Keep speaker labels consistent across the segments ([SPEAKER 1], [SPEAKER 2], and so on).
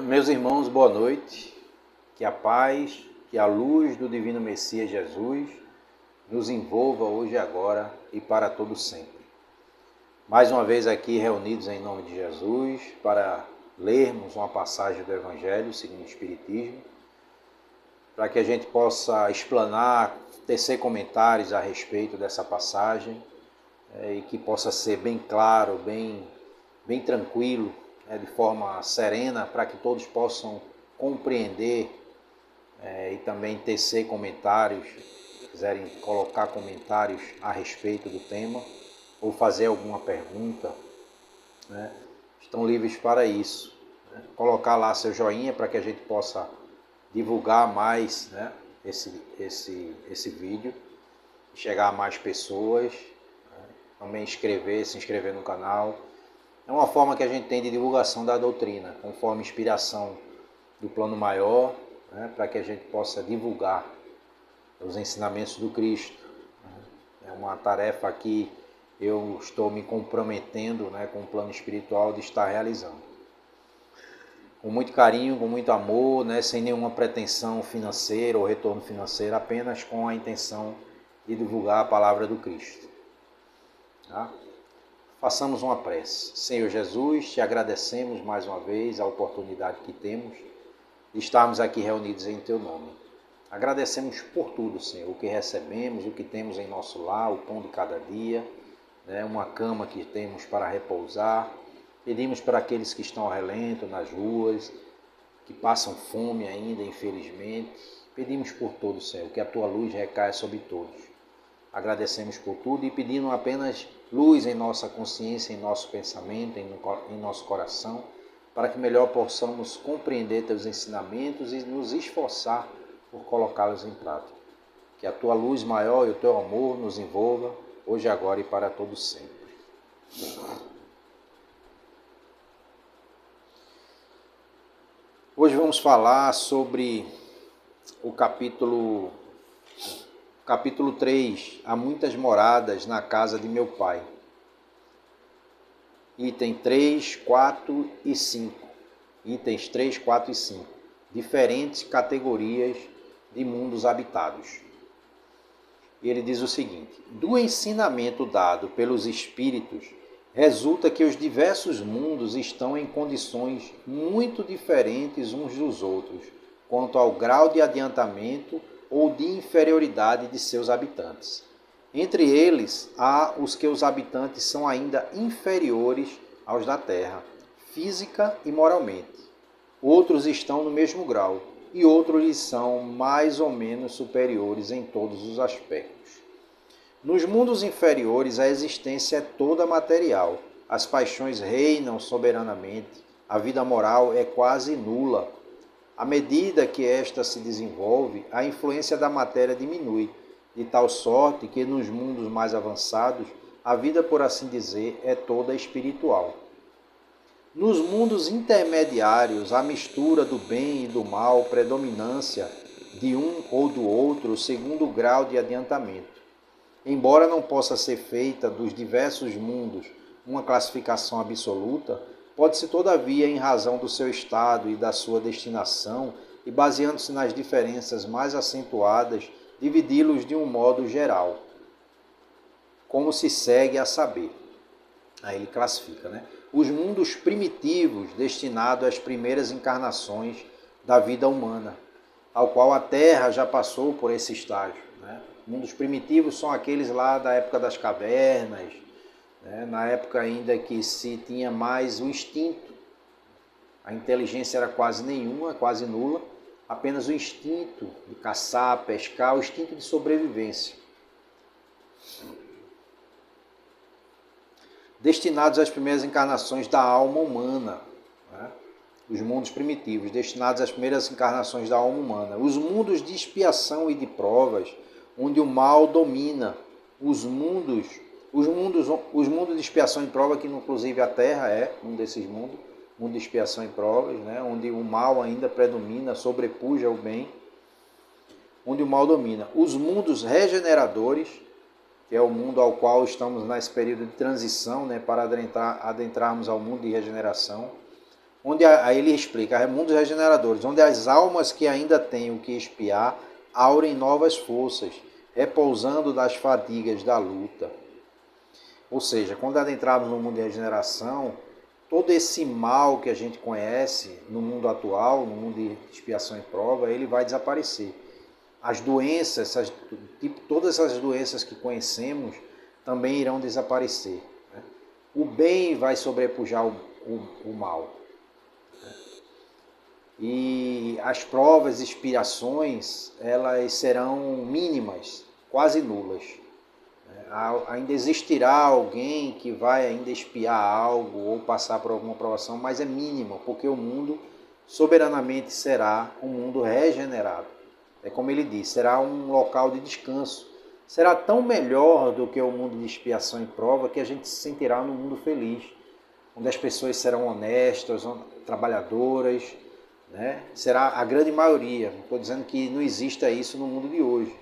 [SPEAKER 1] Meus irmãos, boa noite. Que a paz, que a luz do Divino Messias Jesus nos envolva hoje e agora e para todo sempre. Mais uma vez aqui reunidos em nome de Jesus para lermos uma passagem do Evangelho segundo o Espiritismo, para que a gente possa explanar, tecer comentários a respeito dessa passagem e que possa ser bem claro, bem tranquilo, de forma serena, para que todos possam compreender e também tecer comentários, se quiserem colocar comentários a respeito do tema ou fazer alguma pergunta, estão livres para isso. Colocar lá seu joinha para que a gente possa divulgar mais esse vídeo, chegar a mais pessoas, também se inscrever no canal. É uma forma que a gente tem de divulgação da doutrina, conforme inspiração do plano maior, para que a gente possa divulgar os ensinamentos do Cristo. É uma tarefa que eu estou me comprometendo com o plano espiritual de estar realizando. Com muito carinho, com muito amor, sem nenhuma pretensão financeira ou retorno financeiro, apenas com a intenção de divulgar a palavra do Cristo. Tá? Façamos uma prece. Senhor Jesus, te agradecemos mais uma vez a oportunidade que temos de estarmos aqui reunidos em teu nome. Agradecemos por tudo, Senhor, o que recebemos, o que temos em nosso lar, o pão de cada dia, uma cama que temos para repousar. Pedimos para aqueles que estão ao relento, nas ruas, que passam fome ainda, infelizmente. Pedimos por todos, Senhor, que a tua luz recaia sobre todos. Agradecemos por tudo e pedimos apenas luz em nossa consciência, em nosso pensamento, em nosso coração, para que melhor possamos compreender teus ensinamentos e nos esforçar por colocá-los em prática. Que a tua luz maior e o teu amor nos envolva, hoje, agora e para todo sempre. Hoje vamos falar sobre o capítulo 3, Há muitas moradas na casa de meu pai. Item 3, 4 e 5. Itens 3, 4 e 5. Diferentes categorias de mundos habitados. E ele diz o seguinte: do ensinamento dado pelos espíritos, resulta que os diversos mundos estão em condições muito diferentes uns dos outros, quanto ao grau de adiantamento ou de inferioridade de seus habitantes. Entre eles, há os que os habitantes são ainda inferiores aos da Terra, física e moralmente. Outros estão no mesmo grau, e outros lhes são mais ou menos superiores em todos os aspectos. Nos mundos inferiores, a existência é toda material, as paixões reinam soberanamente, a vida moral é quase nula. À medida que esta se desenvolve, a influência da matéria diminui, de tal sorte que nos mundos mais avançados, a vida, por assim dizer, é toda espiritual. Nos mundos intermediários, a mistura do bem e do mal, predominância de um ou do outro, segundo o grau de adiantamento. Embora não possa ser feita dos diversos mundos uma classificação absoluta, pode-se todavia, em razão do seu estado e da sua destinação, e baseando-se nas diferenças mais acentuadas, dividi-los de um modo geral, como se segue a saber. Aí ele classifica, os mundos primitivos destinados às primeiras encarnações da vida humana, ao qual a Terra já passou por esse estágio. Mundos primitivos são aqueles lá da época das cavernas, na época ainda que se tinha mais o instinto. A inteligência era quase nenhuma, quase nula, apenas o instinto de caçar, pescar, o instinto de sobrevivência. Destinados às primeiras encarnações da alma humana, os mundos primitivos, destinados às primeiras encarnações da alma humana. Os mundos de expiação e de provas, onde o mal domina. Os mundos de expiação e prova, que inclusive a Terra é um desses mundos, mundo de expiação e provas, onde o mal ainda predomina, sobrepuja o bem, onde o mal domina. Os mundos regeneradores, que é o mundo ao qual estamos nesse período de transição, para adentrarmos ao mundo de regeneração. onde aí ele explica, mundos regeneradores, onde as almas que ainda têm o que expiar aurem novas forças, repousando das fadigas da luta. Ou seja, quando adentrarmos no mundo de regeneração, todo esse mal que a gente conhece no mundo atual, no mundo de expiação e prova, ele vai desaparecer. As doenças, todas as doenças que conhecemos também irão desaparecer. O bem vai sobrepujar o mal. E as provas e expiações, elas serão mínimas, quase nulas. Ainda existirá alguém que vai ainda expiar algo ou passar por alguma provação, mas é mínimo, porque o mundo soberanamente será um mundo regenerado. É como ele diz, será um local de descanso. Será tão melhor do que o mundo de expiação e prova que a gente se sentirá num mundo feliz, onde as pessoas serão honestas, trabalhadoras, né? Será a grande maioria. Não estou dizendo que não exista isso no mundo de hoje,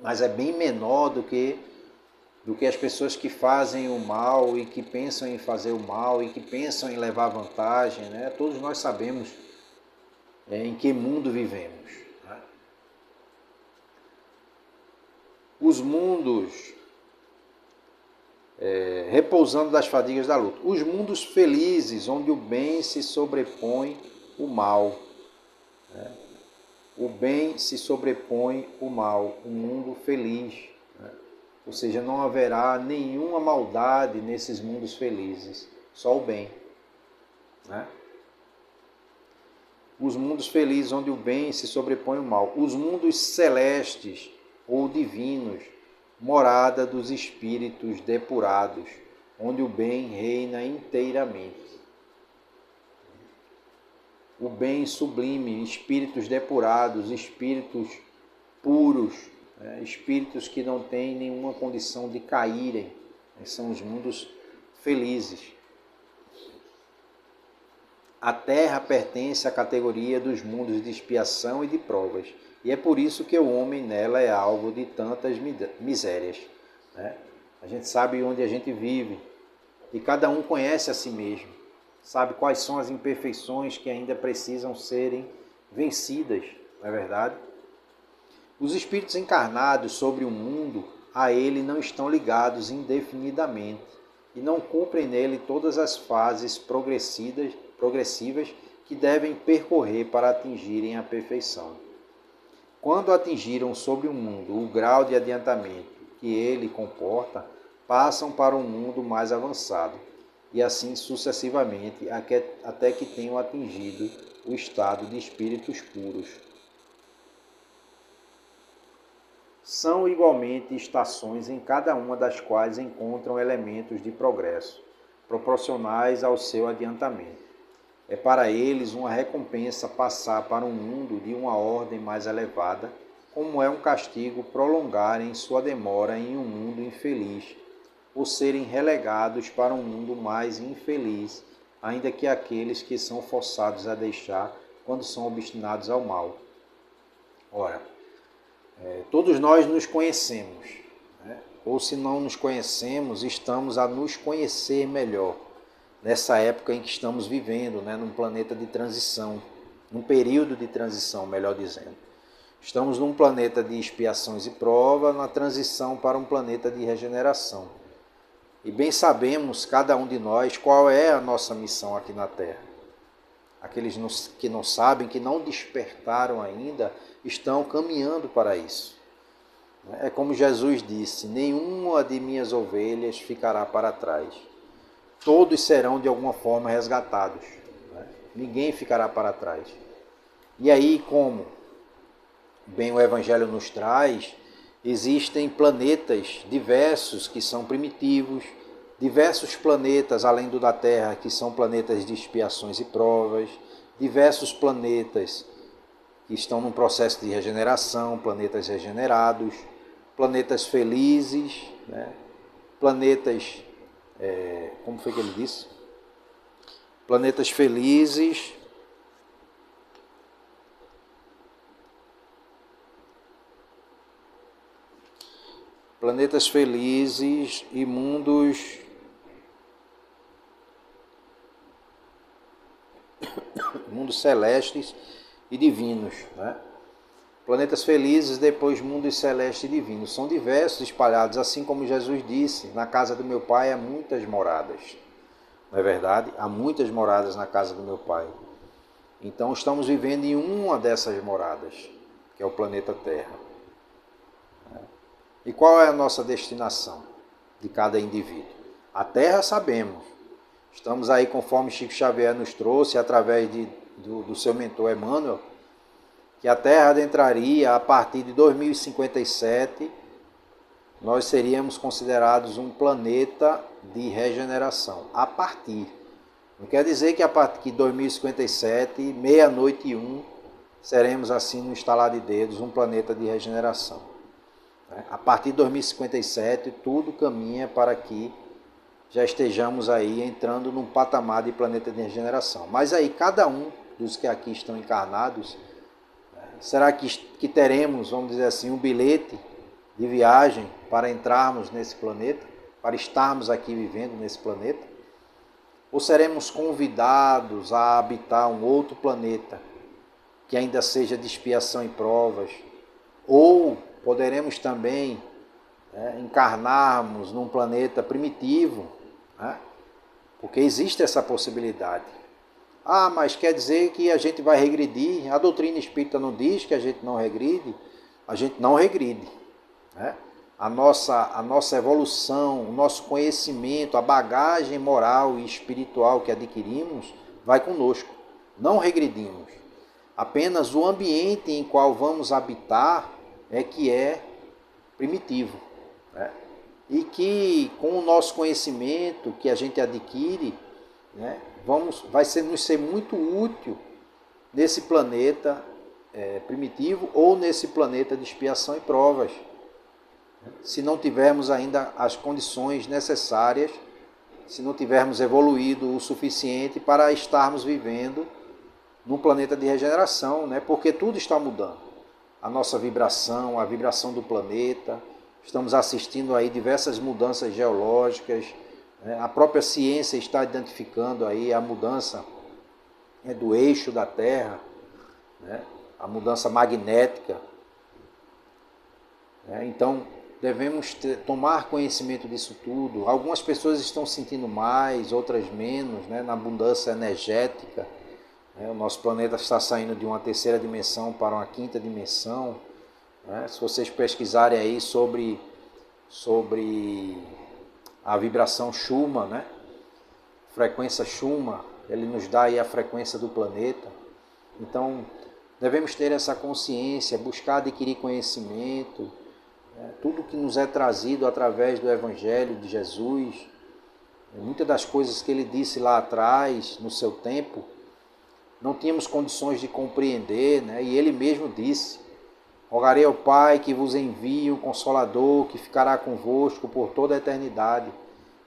[SPEAKER 1] mas é bem menor do que as pessoas que fazem o mal e que pensam em fazer o mal e que pensam em levar vantagem, né? Todos nós sabemos em que mundo vivemos. Né? Os mundos repousando das fadigas da luta. Os mundos felizes, onde o bem se sobrepõe o mal. Né? O bem se sobrepõe o mal. Um mundo feliz. Né? Ou seja, não haverá nenhuma maldade nesses mundos felizes. Só o bem. Né? Os mundos felizes, onde o bem se sobrepõe o mal. Os mundos celestes ou divinos, morada dos espíritos depurados, onde o bem reina inteiramente. O bem sublime, espíritos depurados, espíritos puros, espíritos que não têm nenhuma condição de caírem, são os mundos felizes. A Terra pertence à categoria dos mundos de expiação e de provas, e é por isso que o homem nela é alvo de tantas misérias. Né? A gente sabe onde a gente vive, e cada um conhece a si mesmo, sabe quais são as imperfeições que ainda precisam serem vencidas, não é verdade? Os espíritos encarnados sobre o mundo, a ele não estão ligados indefinidamente, e não cumprem nele todas as fases progressivas que devem percorrer para atingirem a perfeição. Quando atingiram sobre o mundo o grau de adiantamento que ele comporta, passam para um mundo mais avançado, e assim sucessivamente, até que tenham atingido o estado de espíritos puros. São igualmente estações em cada uma das quais encontram elementos de progresso, proporcionais ao seu adiantamento. É para eles uma recompensa passar para um mundo de uma ordem mais elevada, como é um castigo prolongarem sua demora em um mundo infeliz, ou serem relegados para um mundo mais infeliz, ainda que aqueles que são forçados a deixar quando são obstinados ao mal. Ora, todos nós nos conhecemos, né? Ou se não nos conhecemos, estamos a nos conhecer melhor nessa época em que estamos vivendo, né? Num planeta de transição, num período de transição, melhor dizendo. Estamos num planeta de expiações e prova, na transição para um planeta de regeneração. E bem sabemos, cada um de nós, qual é a nossa missão aqui na Terra. Aqueles que não sabem, que não despertaram ainda, estão caminhando para isso. É como Jesus disse, nenhuma de minhas ovelhas ficará para trás. Todos serão de alguma forma resgatados. Ninguém ficará para trás. E aí, como bem o Evangelho nos traz, existem planetas diversos que são primitivos, diversos planetas além do da Terra que são planetas de expiações e provas, diversos planetas que estão num processo de regeneração, planetas regenerados, planetas felizes, né? Planetas, como foi que ele disse? Planetas felizes, e mundos mundos celestes e divinos, né? Planetas felizes, depois mundos celestes e divinos. São diversos, espalhados, assim como Jesus disse, na casa do meu Pai há muitas moradas. Não é verdade? Há muitas moradas na casa do meu Pai. Então estamos vivendo em uma dessas moradas, que é o planeta Terra. E qual é a nossa destinação de cada indivíduo? A Terra sabemos. Estamos aí, conforme Chico Xavier nos trouxe, através do seu mentor Emmanuel, que a Terra adentraria a partir de 2057, nós seríamos considerados um planeta de regeneração. A partir. Não quer dizer que a partir de 2057, meia-noite e 1, seremos assim, no estalar de dedos, um planeta de regeneração. A partir de 2057, tudo caminha para que já estejamos aí entrando num patamar de planeta de regeneração. Mas aí, cada um dos que aqui estão encarnados, será que teremos, vamos dizer assim, um bilhete de viagem para entrarmos nesse planeta, para estarmos aqui vivendo nesse planeta? Ou seremos convidados a habitar um outro planeta que ainda seja de expiação e provas? Ou poderemos também encarnarmos num planeta primitivo, né? Porque existe essa possibilidade. Ah, mas quer dizer que a gente vai regredir? A doutrina espírita não diz que a gente não regride? A gente não regride, né? A nossa evolução, o nosso conhecimento, a bagagem moral e espiritual que adquirimos vai conosco. Não regredimos. Apenas o ambiente em qual vamos habitar é que é primitivo, né? E que com o nosso conhecimento que a gente adquire, né, vai nos ser muito útil nesse planeta primitivo ou nesse planeta de expiação e provas, se não tivermos ainda as condições necessárias, se não tivermos evoluído o suficiente para estarmos vivendo num planeta de regeneração, né? Porque tudo está mudando. A nossa vibração, a vibração do planeta, estamos assistindo aí diversas mudanças geológicas, né? A própria ciência está identificando aí a mudança do eixo da Terra, né? A mudança magnética. Então, devemos tomar conhecimento disso tudo. Algumas pessoas estão sentindo mais, outras menos, né? Na abundância energética. O nosso planeta está saindo de uma terceira dimensão para uma quinta dimensão. Se vocês pesquisarem aí sobre a vibração Schumann, né? Frequência Schumann, ele nos dá aí a frequência do planeta. Então, devemos ter essa consciência, buscar adquirir conhecimento, tudo que nos é trazido através do Evangelho de Jesus. Muitas das coisas que ele disse lá atrás, no seu tempo, não tínhamos condições de compreender, né? E ele mesmo disse: rogarei ao Pai que vos envie um Consolador que ficará convosco por toda a eternidade.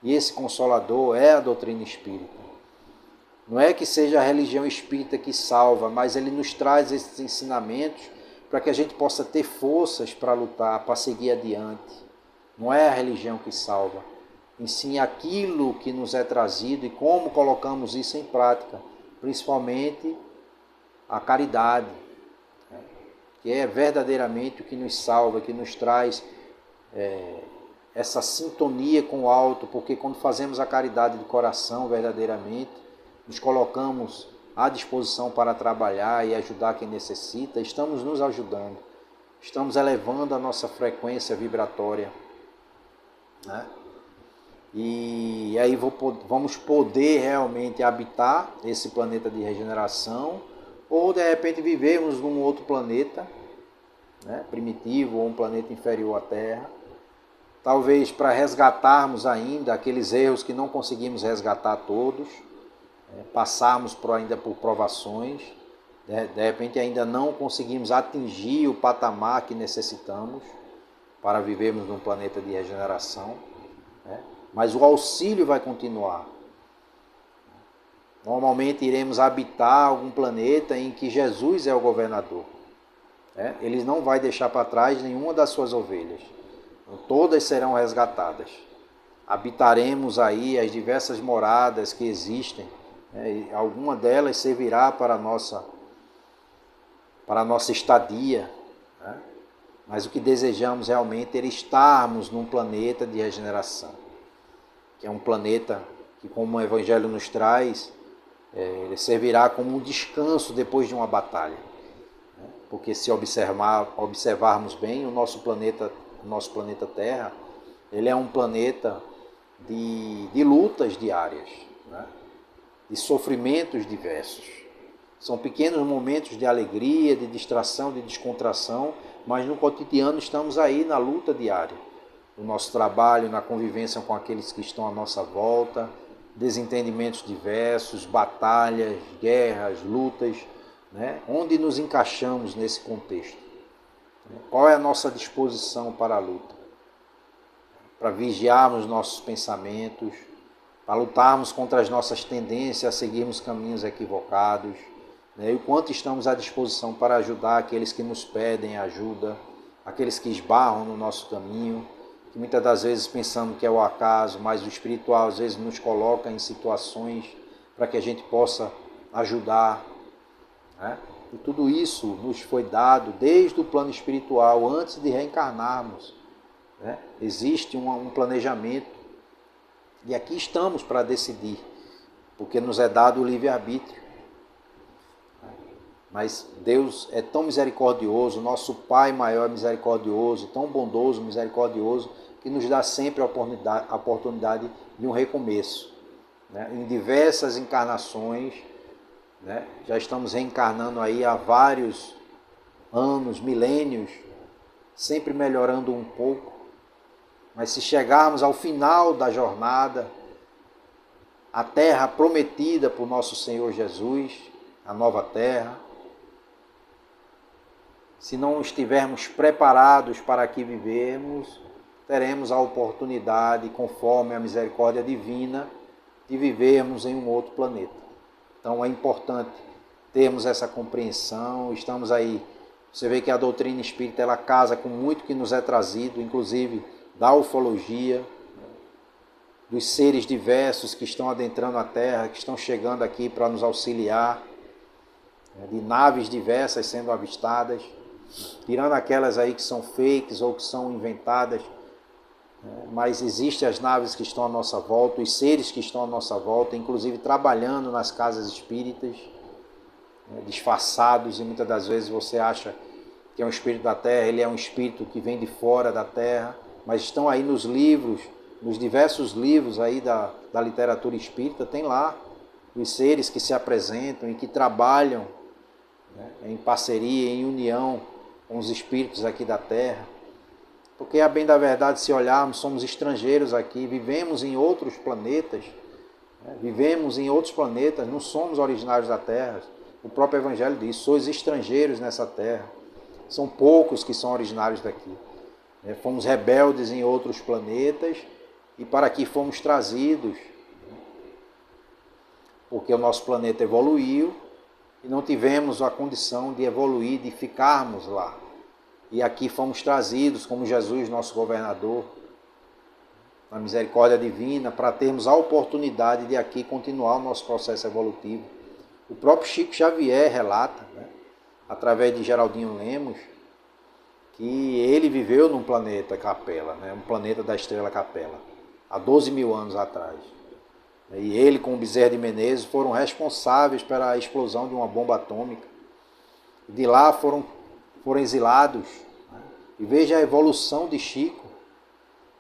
[SPEAKER 1] E esse Consolador é a doutrina espírita. Não é que seja a religião espírita que salva, mas ele nos traz esses ensinamentos para que a gente possa ter forças para lutar, para seguir adiante. Não é a religião que salva, e sim aquilo que nos é trazido e como colocamos isso em prática, principalmente a caridade, que é verdadeiramente o que nos salva, que nos traz essa sintonia com o alto, porque quando fazemos a caridade de coração verdadeiramente, nos colocamos à disposição para trabalhar e ajudar quem necessita, estamos nos ajudando, estamos elevando a nossa frequência vibratória, né? E aí vamos poder realmente habitar esse planeta de regeneração, ou de repente vivemos num outro planeta, né, primitivo, ou um planeta inferior à Terra, talvez para resgatarmos ainda aqueles erros que não conseguimos resgatar todos, passarmos ainda por provações, de repente ainda não conseguimos atingir o patamar que necessitamos para vivermos num planeta de regeneração, né? Mas o auxílio vai continuar. Normalmente iremos habitar algum planeta em que Jesus é o governador. Ele não vai deixar para trás nenhuma das suas ovelhas. Todas serão resgatadas. Habitaremos aí as diversas moradas que existem, E alguma delas servirá para a nossa estadia, né? Mas o que desejamos realmente é estarmos num planeta de regeneração, que é um planeta que, como o Evangelho nos traz, ele servirá como um descanso depois de uma batalha. Porque se observarmos bem, o nosso planeta Terra, ele é um planeta de lutas diárias, né? De sofrimentos diversos. São pequenos momentos de alegria, de distração, de descontração, mas no cotidiano estamos aí na luta diária. No nosso trabalho, na convivência com aqueles que estão à nossa volta, desentendimentos diversos, batalhas, guerras, lutas, né? Onde nos encaixamos nesse contexto? Qual é a nossa disposição para a luta? Para vigiarmos nossos pensamentos, para lutarmos contra as nossas tendências a seguirmos caminhos equivocados, né? E o quanto estamos à disposição para ajudar aqueles que nos pedem ajuda, aqueles que esbarram no nosso caminho, que muitas das vezes pensamos que é o acaso, mas o espiritual às vezes nos coloca em situações para que a gente possa ajudar, né? E tudo isso nos foi dado desde o plano espiritual, antes de reencarnarmos, né? Existe um planejamento, e aqui estamos para decidir, porque nos é dado o livre-arbítrio. Mas Deus é tão misericordioso, nosso Pai maior é misericordioso, tão bondoso, misericordioso, que nos dá sempre a oportunidade de um recomeço, né? Em diversas encarnações, né? Já estamos reencarnando aí há vários anos, milênios, sempre melhorando um pouco. Mas se chegarmos ao final da jornada, a terra prometida por nosso Senhor Jesus, a nova terra, se não estivermos preparados para aqui vivermos, teremos a oportunidade, conforme a misericórdia divina, de vivermos em um outro planeta. Então é importante termos essa compreensão. Estamos aí, você vê que a doutrina espírita ela casa com muito que nos é trazido, inclusive da ufologia, dos seres diversos que estão adentrando a Terra, que estão chegando aqui para nos auxiliar, de naves diversas sendo avistadas, tirando aquelas aí que são fakes ou que são inventadas, mas existem as naves que estão à nossa volta, os seres que estão à nossa volta, inclusive trabalhando nas casas espíritas, disfarçados, e muitas das vezes você acha que é um espírito da Terra, ele é um espírito que vem de fora da Terra, mas estão aí nos livros, nos diversos livros aí da literatura espírita, tem lá os seres que se apresentam e que trabalham, né, em parceria, em união com os espíritos aqui da Terra. Porque, a bem da verdade, se olharmos, somos estrangeiros aqui, vivemos em outros planetas, né? Vivemos em outros planetas, não somos originários da Terra. O próprio Evangelho diz, sois estrangeiros nessa Terra. São poucos que são originários daqui. Fomos rebeldes em outros planetas e para aqui fomos trazidos, porque o nosso planeta evoluiu e não tivemos a condição de evoluir, de ficarmos lá. E aqui fomos trazidos como Jesus, nosso governador, na misericórdia divina, para termos a oportunidade de aqui continuar o nosso processo evolutivo. O próprio Chico Xavier relata, né, através de Geraldinho Lemos, que ele viveu num planeta Capela, né, um planeta da estrela Capela, há 12 mil anos atrás. E ele, com o Bezerra de Menezes, foram responsáveis pela explosão de uma bomba atômica. De lá foram exilados. E veja a evolução de Chico,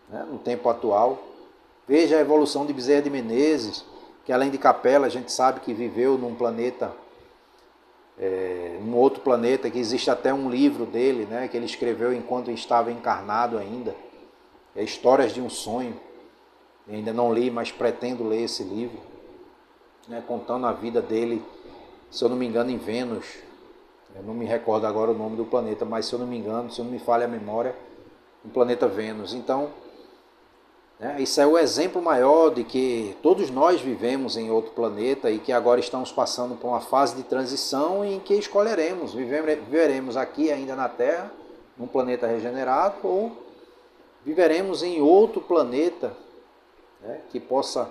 [SPEAKER 1] né, no tempo atual. Veja a evolução de Bezerra de Menezes, que além de Capela, a gente sabe que viveu num planeta, num outro planeta, que existe até um livro dele, né, que ele escreveu enquanto estava encarnado ainda. É Histórias de um Sonho. Eu ainda não li, mas pretendo ler esse livro, né, contando a vida dele, se eu não me engano, em Vênus. Eu não me recordo agora o nome do planeta, mas se eu não me engano, se não me falha a memória, o planeta Vênus. Então, né, isso é o exemplo maior de que todos nós vivemos em outro planeta e que agora estamos passando por uma fase de transição em que escolheremos, viveremos aqui ainda na Terra, num planeta regenerado, ou viveremos em outro planeta, né, que possa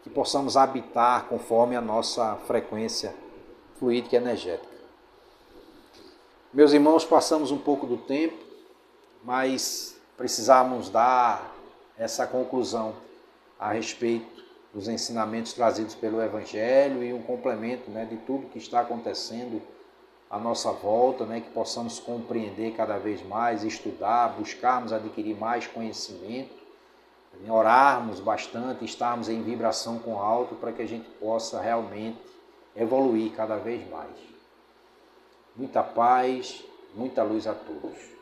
[SPEAKER 1] que possamos habitar conforme a nossa frequência fluídica e energética. Meus irmãos, passamos um pouco do tempo, mas precisamos dar essa conclusão a respeito dos ensinamentos trazidos pelo Evangelho e um complemento, de tudo que está acontecendo à nossa volta, que possamos compreender cada vez mais, estudar, buscarmos adquirir mais conhecimento, orarmos bastante, estarmos em vibração com o alto para que a gente possa realmente evoluir cada vez mais. Muita paz, muita luz a todos.